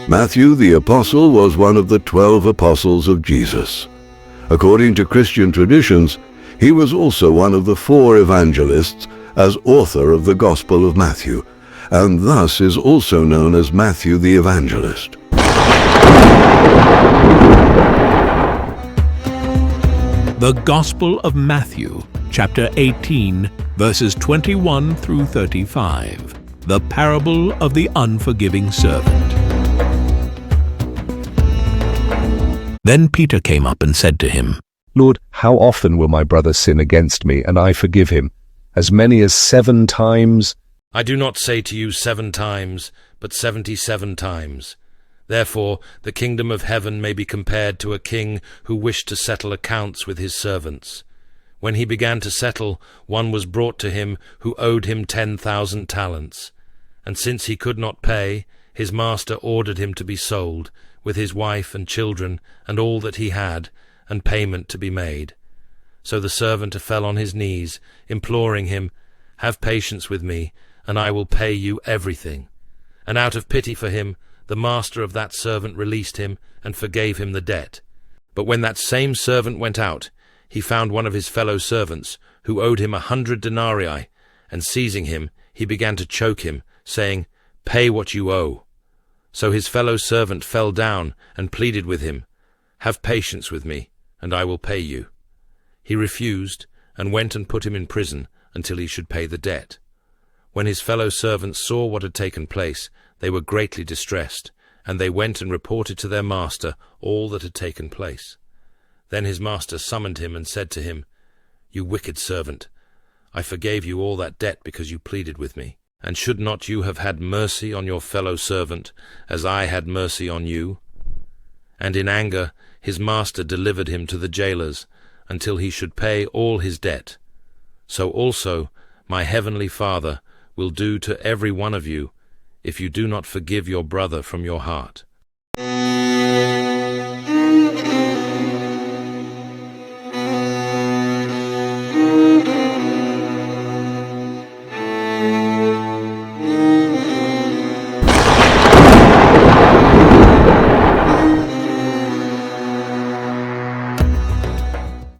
Matthew the Apostle was one of the 12 apostles of Jesus. According to Christian traditions, he was also one of the 4 evangelists as author of the Gospel of Mathew, and thus is also known as Matthew the Evangelist. The Gospel of Matthew, chapter 18, verses 21 through 35. The parable of the unforgiving servant. Then Peter came up and said to him, Lord, how often will my brother sin against me, and I forgive him? As many as 7 times? I do not say to you 7 times, but 77 times. Therefore the kingdom of heaven may be compared to a king who wished to settle accounts with his servants. When he began to settle, one was brought to him who owed him 10,000 talents. And since he could not pay, his master ordered him to be sold, with his wife and children and all that he had, and payment to be made. So the servant fell on his knees, imploring him, Have patience with me, and I will pay you everything. And out of pity for him, the master of that servant released him and forgave him the debt. But when that same servant went out, he found one of his fellow servants, who owed him 100 denarii, and seizing him, he began to choke him, saying, Pay what you owe. So his fellow servant fell down and pleaded with him, Have patience with me, and I will pay you. He refused, and went and put him in prison until he should pay the debt. When his fellow servants saw what had taken place, they were greatly distressed, and they went and reported to their master all that had taken place. Then his master summoned him and said to him, You wicked servant, I forgave you all that debt because you pleaded with me. And should not you have had mercy on your fellow servant, as I had mercy on you? And in anger his master delivered him to the jailers, until he should pay all his debt. So also my heavenly Father will do to every one of you, if you do not forgive your brother from your heart.